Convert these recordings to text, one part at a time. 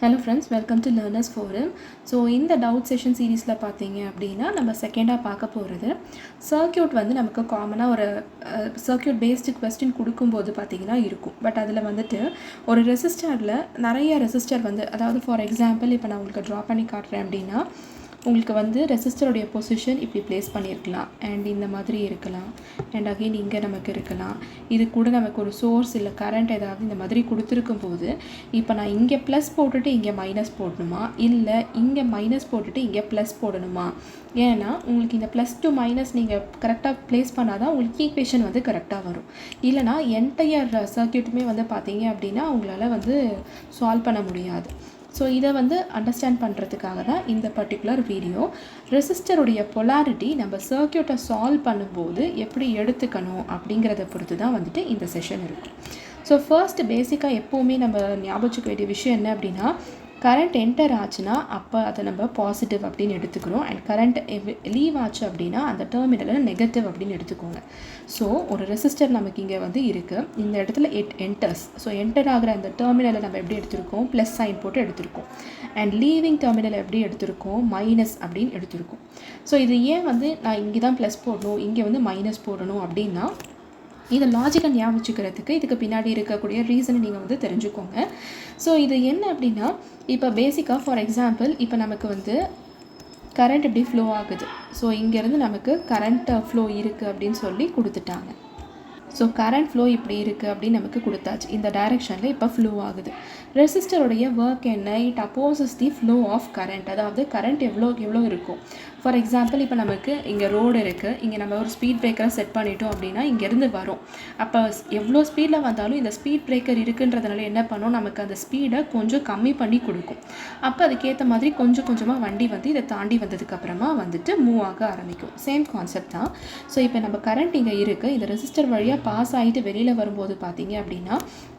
Hello friends, welcome to Learners Forum. So in the doubt session series la pathinga appadina நம்ம செகண்டா பார்க்க போறது circuit வந்து நமக்கு காமனா ஒரு சர்க்யூட் பேஸ்ட் क्वेश्चन கொடுக்கும்போது பாத்தீங்கன்னா இருக்கும். பட் அதுல வந்துட்டு ஒரு ரெசிஸ்டர்ல நிறைய ரெசிஸ்டர் வந்து அதாவது ஃபார் எக்ஸாம்பிள் இப்போ நான் உங்களுக்கு டிரா பண்ணி காட்டுறேன் அப்படினா உங்களுக்கு வந்து ரெசிஸ்டரோட பொசிஷன் இப்படி ப்ளேஸ் பண்ணியிருக்கலாம் அண்ட் இந்த மாதிரி இருக்கலாம் அண்ட் அகைன் இங்கே நமக்கு இருக்கலாம். இது கூட நமக்கு ஒரு சோர்ஸ் இல்லை கரண்ட் ஏதாவது இந்த மாதிரி கொடுத்துருக்கும் போது இப்போ நான் இங்கே ப்ளஸ் போட்டுட்டு இங்கே மைனஸ் போடணுமா இல்லை இங்கே மைனஸ் போட்டுட்டு இங்கே ப்ளஸ் போடணுமா? ஏன்னா உங்களுக்கு இந்த ப்ளஸ் டு மைனஸ் நீங்கள் கரெக்டாக ப்ளேஸ் பண்ணால் தான் உங்களுக்கு ஈக்குவேஷன் வந்து கரெக்டாக வரும். இல்லைனா என்டையர் சர்க்யூட்டுமே வந்து பார்த்தீங்க அப்படின்னா உங்களால் வந்து சால்வ் பண்ண முடியாது. ஸோ இதை வந்து அண்டர்ஸ்டாண்ட் பண்ணுறதுக்காக தான் இந்த பர்டிகுலர் வீடியோ. ரெசிஸ்டருடைய பொலாரிட்டி நம்ம சர்க்யூட்டை சால்வ் பண்ணும்போது எப்படி எடுத்துக்கணும் அப்படிங்கிறத பொறுத்து தான் வந்துட்டு இந்த செஷன் இருக்கும். ஸோ ஃபர்ஸ்ட் பேசிக்காக எப்போவுமே நம்ம ஞாபகம் வச்சுக்க வேண்டிய விஷயம் என்ன அப்படின்னா, கரண்ட் என்டர் ஆச்சுன்னா அப்போ அதை நம்ம பாசிட்டிவ் அப்படின்னு எடுத்துக்கிறோம் அண்ட் கரண்ட் லீவ் ஆச்சு அப்படின்னா அந்த டெர்மினலில் நெகட்டிவ் அப்படின்னு எடுத்துக்கோங்க. ஸோ ஒரு ரெசிஸ்டர் நமக்கு இங்கே வந்து இருக்குது, இந்த இடத்துல என்டர்ஸ். ஸோ என்டர் ஆகிற அந்த டெர்மினலை நம்ம எப்படி எடுத்திருக்கோம், ப்ளஸ் சைன் போட்டு எடுத்திருக்கோம். அண்ட் லீவிங் டெர்மினல் எப்படி எடுத்திருக்கோம், மைனஸ் அப்படின்னு எடுத்திருக்கோம். ஸோ இது ஏன் வந்து நான் இங்கே தான் ப்ளஸ் போடணும் இங்கே வந்து மைனஸ் போடணும் அப்படின்னா, இதை லாஜிக்கை ஞாபகம் வச்சுக்கிறதுக்கு இதுக்கு பின்னாடி இருக்கக்கூடிய ரீசனை நீங்கள் வந்து தெரிஞ்சுக்கோங்க. ஸோ இது என்ன அப்படின்னா, இப்போ பேசிக்காக ஃபார் எக்ஸாம்பிள் இப்போ நமக்கு வந்து கரண்ட் இப்படி ஃப்ளோ ஆகுது. ஸோ இங்கேருந்து நமக்கு கரண்ட் ஃப்ளோ இருக்குது அப்படின்னு சொல்லி கொடுத்துட்டாங்க. ஸோ கரண்ட் ஃப்ளோ இப்படி இருக்குது அப்படின்னு நமக்கு கொடுத்தாச்சு. இந்த டைரெக்ஷனில் இப்போ ஃப்ளோ ஆகுது. ரெசிஸ்டருடைய ஒர்க் என்ன, it opposes the flow of current. அதாவது கரண்ட் எவ்வளோ இருக்கும். ஃபார் எக்ஸாம்பிள் இப்போ நமக்கு இங்கே ரோடு இருக்குது, இங்கே நம்ம ஒரு ஸ்பீட் பிரேக்கரை செட் பண்ணிட்டோம் அப்படின்னா இங்கேருந்து வரும். அப்போ எவ்வளோ ஸ்பீடில் வந்தாலும் இந்த ஸ்பீட் பிரேக்கர் இருக்குன்றதுனால என்ன பண்ணோம், நமக்கு அந்த ஸ்பீடை கொஞ்சம் கம்மி பண்ணி கொடுக்கும். அப்போ அதுக்கேற்ற மாதிரி கொஞ்சம் கொஞ்சமாக வண்டி வந்து இதை தாண்டி வந்ததுக்கப்புறமா வந்துட்டு மூவ் ஆக ஆரம்பிக்கும். சேம் கான்செப்ட் தான். ஸோ இப்போ நம்ம கரண்ட் இங்கே இருக்குது, இந்த ரெசிஸ்டர் வழியாக பாஸ் ஆகிட்டு வெளியில் வரும்போது பார்த்தீங்க அப்படின்னா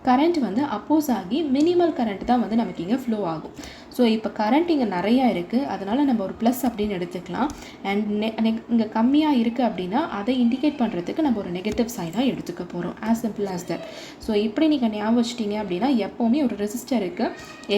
கரண்ட் வந்து அப்போஸ் ஆகி மினிமல் கரண்ட் தான் வந்து நமக்கு இங்கே ஃப்ளோ ஆகும். ஸோ இப்போ கரண்ட் இங்கே நிறையா இருக்குது, அதனால் நம்ம ஒரு ப்ளஸ் அப்படின்னு எடுத்துக்கலாம். அண்ட் இங்கே கம்மியாக இருக்குது அப்படின்னா அதை இண்டிகேட் பண்ணுறதுக்கு நம்ம ஒரு நெகட்டிவ் சைனாக எடுத்துக்க போகிறோம். As simple as that. So இப்படி நீங்கள் ஞாபகம் வச்சிட்டிங்க அப்படின்னா எப்போவுமே ஒரு ரெசிஸ்டருக்கு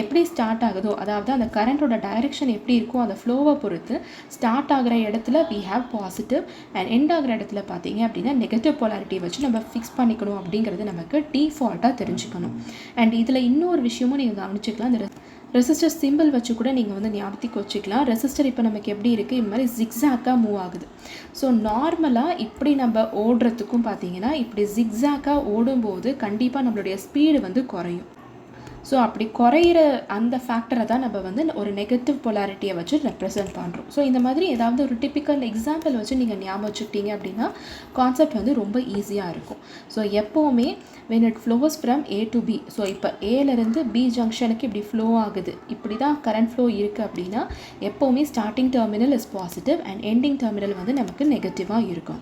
எப்படி ஸ்டார்ட் ஆகுதோ, அதாவது அந்த கரண்ட்டோட டைரெக்ஷன் எப்படி இருக்கோ அந்த ஃப்ளோவை பொறுத்து ஸ்டார்ட் ஆகிற இடத்துல we have positive and end ஆகிற இடத்துல பார்த்தீங்க அப்படின்னா நெகட்டிவ் பொலாரிட்டி வச்சு நம்ம ஃபிக்ஸ் பண்ணிக்கணும் அப்படிங்கிறது நமக்கு டிஃபால்ட்டாக தெரிஞ்சுக்கணும். அண்ட் இதில் இன்னொரு விஷயமும் நீங்கள் கவனிச்சிக்கலாம். இந்த ரெசிஸ்டர் சிம்பிள் வச்சு கூட நீங்கள் வந்து ஞாபகத்துக்கு வச்சுக்கலாம். ரெசிஸ்டர் இப்போ நமக்கு எப்படி இருக்குது, இது மாதிரி ஜிக்ஸாக்காக மூவ் ஆகுது. ஸோ நார்மலாக இப்படி நம்ம ஓடுறதுக்கும் பார்த்தீங்கன்னா இப்படி ஜிக்ஸாக்காக ஓடும்போது கண்டிப்பாக நம்மளுடைய ஸ்பீடு வந்து குறையும். ஸோ அப்படி குறையிற அந்த ஃபேக்டரை தான் நம்ம வந்து ஒரு நெகட்டிவ் பொலாரிட்டியை வச்சு ரெப்ரசென்ட் பண்ணுறோம். ஸோ இந்த மாதிரி ஏதாவது ஒரு டிப்பிக்கல் எக்ஸாம்பிள் வச்சு நீங்கள் ஞாபகம் வச்சுக்கிட்டீங்க அப்படின்னா கான்செப்ட் வந்து ரொம்ப ஈஸியாக இருக்கும். ஸோ எப்போவுமே when it flows from A to B, so இப்போ ஏலேருந்து பி ஜங்ஷனுக்கு இப்படி ஃப்ளோ ஆகுது, இப்படி தான் கரண்ட் ஃப்ளோ இருக்குது அப்படின்னா எப்போவுமே starting terminal is positive and ending terminal வந்து நமக்கு நெகட்டிவாக இருக்கும்.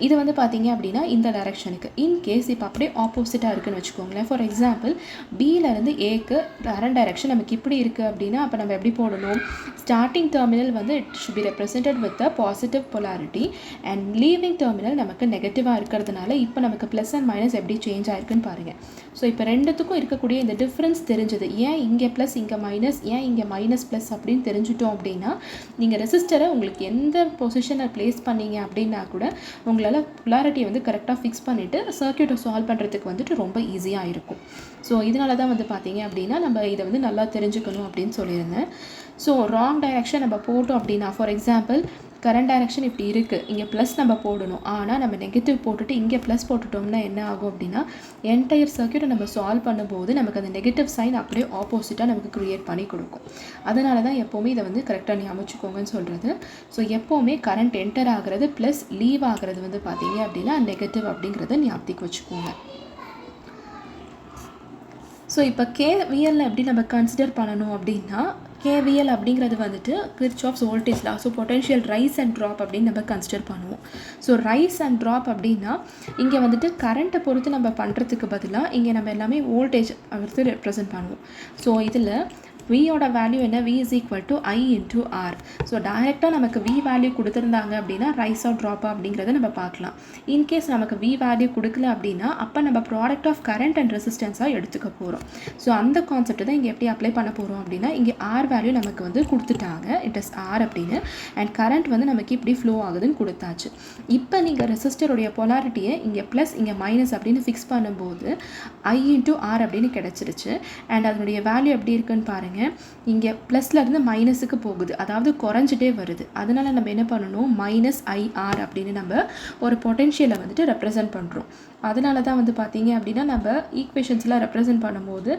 இது வந்து பார்த்தீங்க அப்படின்னா இந்த டைரெக்ஷனுக்கு. இன்கேஸ் இப்போ அப்படியே ஆப்போசிட்டாக இருக்குன்னு வச்சுக்கோங்களேன். ஃபார் எக்ஸாம்பிள் பியிலேருந்து ஏக்கு கரண்ட் டைரெக்ஷன் நமக்கு இப்படி இருக்குது அப்படின்னா அப்போ நம்ம எப்படி போடணும், ஸ்டார்டிங் டெர்மினல் வந்து it should be represented with a positive polarity and leaving terminal நமக்கு நெகட்டிவாக இருக்கிறதுனால இப்போ நமக்கு ப்ளஸ் அண்ட் மைனஸ் எப்படி சேஞ்ச் ஆயிருக்குன்னு பாருங்கள். ஸோ இப்போ ரெண்டுத்துக்கும் இருக்கக்கூடிய இந்த டிஃப்ரென்ஸ் தெரிஞ்சது. ஏன் இங்கே ப்ளஸ் இங்கே மைனஸ், ஏன் இங்கே மைனஸ் ப்ளஸ் அப்படின்னு தெரிஞ்சுட்டோம் அப்படின்னா நீங்கள் ரெசிஸ்டரை உங்களுக்கு எந்த பொசிஷனை ப்ளேஸ் பண்ணீங்க அப்படின்னா கூட உங்களால் பொலாரிட்டியை வந்து கரெக்டாக ஃபிக்ஸ் பண்ணிவிட்டு சர்க்யூட்டை சால்வ் பண்ணுறதுக்கு வந்துட்டு ரொம்ப ஈஸியாக இருக்கும். ஸோ இதனால தான் வந்து பார்த்தீங்க அப்படின்னா நம்ம இதை வந்து நல்லா தெரிஞ்சுக்கணும் அப்படின்னு சொல்லியிருந்தேன். ஸோ ராங் டைரெக்ஷன் நம்ம போட்டோம் அப்படின்னா ஃபார் எக்ஸாம்பிள் கரண்ட் டைரெக்ஷன் இப்படி இருக்குது, இங்கே ப்ளஸ் நம்ம போடணும், ஆனால் நம்ம நெகட்டிவ் போட்டுட்டு இங்கே ப்ளஸ் போட்டுட்டோம்னா என்ன ஆகும் அப்படின்னா என்டையர் சர்க்யூட்டை நம்ம சால்வ் பண்ணும்போது நமக்கு அந்த நெகட்டிவ் சைன் அப்படியே ஆப்போசிட்டாக நமக்கு க்ரியேட் பண்ணி கொடுக்கும். அதனால தான் எப்போவுமே இதை வந்து கரெக்டாக ஞாபகிச்சுக்கோங்கன்னு சொல்கிறது. ஸோ எப்போவுமே கரண்ட் என்டர் ஆகிறது ப்ளஸ் லீவ் ஆகிறது வந்து பார்த்தீங்க அப்படின்னா நெகட்டிவ் அப்படிங்கிறத ஞாபகத்துக்கு வச்சுக்கோங்க. ஸோ இப்போ KVL எப்படி நம்ம கன்சிடர் பண்ணணும் அப்படின்னா, KVL அப்படிங்கிறது வந்துட்டு Kirchhoff's voltage law. So potential rice and drop அப்படின்னு நம்ம கன்சிடர் பண்ணுவோம். ஸோ ரைஸ் அண்ட் ட்ராப் அப்படின்னா இங்கே வந்துட்டு கரண்ட்டை பொறுத்து நம்ம பண்ணுறதுக்கு பதிலாக இங்கே நம்ம எல்லாமே வோல்டேஜ் வந்து ரெப்ரசென்ட் பண்ணுவோம். ஸோ இதில் வியோட வேல்யூ என்ன, v is equal to I into R. So டைரெக்டாக நமக்கு v வேல்யூ கொடுத்துருந்தாங்க அப்படின்னா ரைஸ் ஆர் ட்ராப்பா அப்படிங்கிறத நம்ம பார்க்கலாம். இன்கேஸ் நமக்கு v வேல்யூ கொடுக்கல அப்படின்னா அப்போ நம்ம ப்ராடக்ட் ஆஃப் கரண்ட் அண்ட் ரெசிஸ்டன்ஸாக எடுத்துக்க போகிறோம். ஸோ அந்த கான்செப்ட் தான் இங்கே எப்படி அப்ளை பண்ண போகிறோம் அப்படின்னா, இங்கே ஆர் வேல்யூ நமக்கு வந்து கொடுத்துட்டாங்க, இட் இஸ் ஆர் அப்படின்னு, அண்ட் கரண்ட் வந்து நமக்கு இப்படி ஃப்ளோ ஆகுதுன்னு கொடுத்தாச்சு. இப்போ நீங்கள் ரெசிஸ்டருடைய பொலாரிட்டியை இங்கே ப்ளஸ் இங்கே மைனஸ் அப்படின்னு ஃபிக்ஸ் பண்ணும்போது I into R அப்படின்னு கிடச்சிருச்சு. அண்ட் அதனுடைய வேல்யூ எப்படி இருக்குன்னு பாருங்கள், இங்கே ப்ளஸ்லேருந்து மைனஸுக்கு போகுது, அதாவது குறைஞ்சிட்டே வருது. அதனால் நம்ம என்ன பண்ணணும், மைனஸ் IR அப்படின்னு நம்ம ஒரு பொட்டென்ஷியலை வந்துட்டு ரெப்ரசன்ட் பண்ணுறோம். அதனால தான் வந்து பார்த்தீங்க அப்படின்னா நம்ம ஈக்குவேஷன்ஸ்லாம் ரெப்ரசன்ட் பண்ணும்போது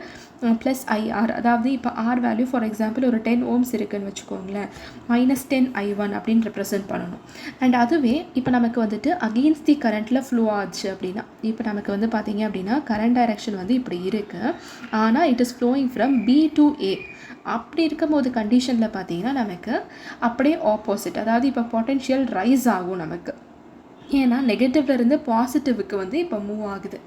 ப்ளஸ் IR, அதாவது இப்போ ஆர் வேல்யூ ஃபார் எக்ஸாம்பிள் ஒரு 10 ohms இருக்குன்னு வச்சுக்கோங்களேன், மைனஸ் 10I1 அப்படின்னு ரெப்ரசன்ட் பண்ணணும். அண்ட் அதுவே இப்போ நமக்கு வந்துட்டு அகெயின்ஸ்ட் தி கரண்ட்டில் ஃப்ளோ ஆச்சு அப்படின்னா, இப்போ நமக்கு வந்து பார்த்தீங்க அப்படின்னா கரண்ட் டைரக்ஷன் வந்து இப்படி இருக்குது, ஆனால் it is flowing from B to A. அப்படி இருக்கும்போது கண்டிஷனில் பார்த்தீங்கன்னா நமக்கு அப்படியே ஆப்போசிட், அதாவது இப்போ பொட்டென்ஷியல் ரைஸ் ஆகும் நமக்கு, ஏன்னா நெகட்டிவ்லேருந்து பாசிட்டிவுக்கு வந்து இப்போ மூவ் ஆகுது.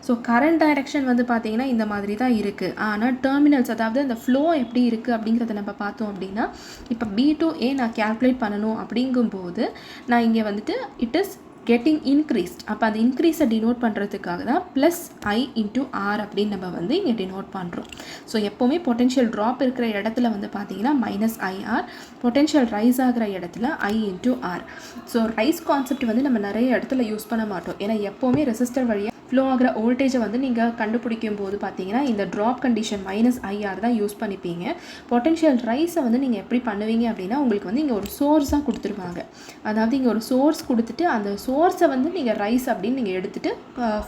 ஸோ கரண்ட் டைரக்ஷன் வந்து பார்த்திங்கன்னா இந்த மாதிரி தான் இருக்குது. ஆனால் டெர்மினல்ஸ், அதாவது அந்த ஃப்ளோ எப்படி இருக்குது அப்படிங்கிறத நம்ம பார்த்தோம் அப்படின்னா, இப்போ B to A நான் கேல்குலேட் பண்ணணும் அப்படிங்கும்போது நான் இங்கே வந்துட்டு இட் இஸ் கெட்டிங் இன்க்ரீஸ்ட். அப்போ அந்த இன்க்ரீஸை டினோட் பண்ணுறதுக்காக தான் ப்ளஸ் I into R அப்படின்னு நம்ம வந்து இங்கே டினோட் பண்ணுறோம். ஸோ எப்போவுமே பொட்டென்ஷியல் ட்ராப் இருக்கிற இடத்துல வந்து பார்த்தீங்கன்னா மைனஸ் IR, பொட்டென்ஷியல் ரைஸ் ஆகிற இடத்துல I into R. So rice concept வந்து நம்ம நிறைய இடத்துல யூஸ் பண்ண மாட்டோம், ஏன்னா எப்போவுமே ரெசிஸ்டர் வழியாக ஃப்ளோ ஆகிற வோல்டேஜை வந்து நீங்கள் கண்டுபிடிக்கும் போது பார்த்தீங்கன்னா இந்த ட்ராப் கண்டிஷன் மைனஸ் IR தான் யூஸ் பண்ணிப்பீங்க. பொட்டென்ஷியல் ரைஸை வந்து நீங்கள் எப்படி பண்ணுவீங்க அப்படின்னா, உங்களுக்கு வந்து இங்கே ஒரு சோர்ஸாக கொடுத்துருவாங்க, அதாவது இங்கே ஒரு சோர்ஸ் கொடுத்துட்டு அந்த சோர்ஸை வந்து நீங்கள் ரைஸ் அப்படின்னு நீங்கள் எடுத்துகிட்டு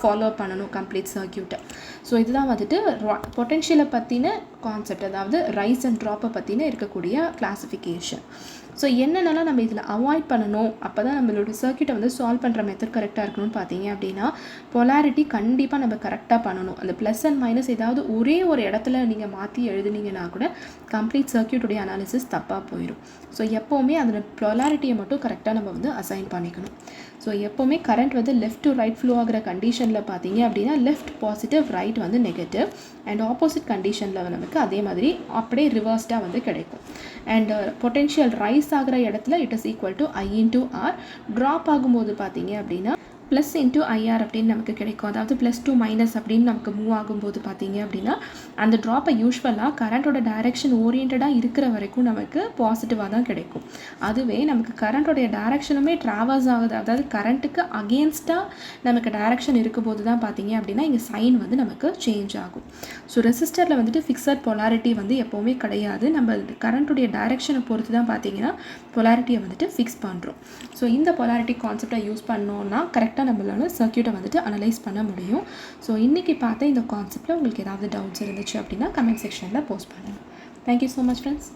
ஃபாலோ பண்ணணும் கம்ப்ளீட் சர்க்யூட்டை. ஸோ இதுதான் வந்துட்டு பொட்டென்ஷியலை பற்றின கான்செப்ட், அதாவது ரைஸ் அண்ட் ட்ராப்பை பற்றின இருக்கக்கூடிய கிளாஸிஃபிகேஷன். ஸோ என்னென்னலாம் நம்ம இதில் அவாய்ட் பண்ணணும், அப்போ தான் நம்மளோட சர்க்யூட்டை வந்து சால்வ் பண்ணுற மெத்தட் கரெக்டாக இருக்கணும்னு பார்த்தீங்க அப்படின்னா, பொலாரிட்டி கண்டிப்பாக நம்ம கரெக்டாக பண்ணணும். அந்த ப்ளஸ் அண்ட் மைனஸ் ஏதாவது ஒரே ஒரு இடத்துல நீங்கள் மாற்றி எழுதுனீங்கன்னா கூட கம்ப்ளீட் சர்க்யூட்டுடைய அனாலிசிஸ் தப்பாக போயிடும். ஸோ எப்போவுமே அந்த பொலாரிட்டியை மட்டும் கரெக்டாக நம்ம வந்து அசைன் பண்ணிக்கணும். ஸோ எப்போவுமே கரண்ட் வந்து லெஃப்ட் டு ரைட் ஃப்ளோ ஆகிற கண்டிஷனில் பார்த்தீங்க அப்படின்னா லெஃப்ட் பாசிட்டிவ், ரைட் வந்து நெகட்டிவ், அண்ட் ஆப்போசிட் கண்டிஷனில் நமக்கு அதே மாதிரி அப்படியே ரிவர்ஸ்டாக வந்து கிடைக்கும். அண்ட் பொட்டென்ஷியல் ரைஸ் ஆகிற இடத்துல it is equal to I into R. Drop ஆகும்போது பார்த்தீங்க அப்படின்னா ப்ளஸ் இன்ட்டு IR அப்படின்னு நமக்கு கிடைக்கும், அதாவது ப்ளஸ் டு மைனஸ் அப்படின்னு நமக்கு மூவ் ஆகும்போது பார்த்தீங்க அப்படின்னா அந்த ட்ராப்பை யூஸ்வலாக கரண்ட்டோட டைரக்ஷன் ஓரியன்டாக இருக்கிற வரைக்கும் நமக்கு பாசிட்டிவாக தான் கிடைக்கும். அதுவே நமக்கு கரண்ட்டோடைய டைரக்ஷனுமே ட்ராவல்ஸ் ஆகுது, அதாவது கரண்ட்டுக்கு அகெயின்ஸ்டாக நமக்கு டைரக்ஷன் இருக்கும்போது தான் பார்த்தீங்க அப்படின்னா இங்கே சைன் வந்து நமக்கு சேஞ்ச் ஆகும். ஸோ ரெசிஸ்டரில் வந்துட்டு ஃபிக்ஸட் பொலாரிட்டி வந்து எப்போவுமே கிடையாது, நம்ம கரண்ட்டுடைய டைரக்ஷனை பொறுத்து தான் பார்த்தீங்கன்னா பொலாரிட்டியை வந்துட்டு ஃபிக்ஸ் பண்ணுறோம். ஸோ இந்த பொலாரிட்டி கான்செப்டை யூஸ் பண்ணோன்னா கரெக்டாக நம்மளால சர்க்யூட்டை வந்துட்டு அனலைஸ் பண்ண முடியும். ஸோ இன்றைக்கி பார்த்த இந்த கான்செப்டில் உங்களுக்கு ஏதாவது டவுட்ஸ் இருந்துச்சு அப்படின்னா கமெண்ட் செக்ஷனில் போஸ்ட் பண்ணுங்கள். Thank you so much friends.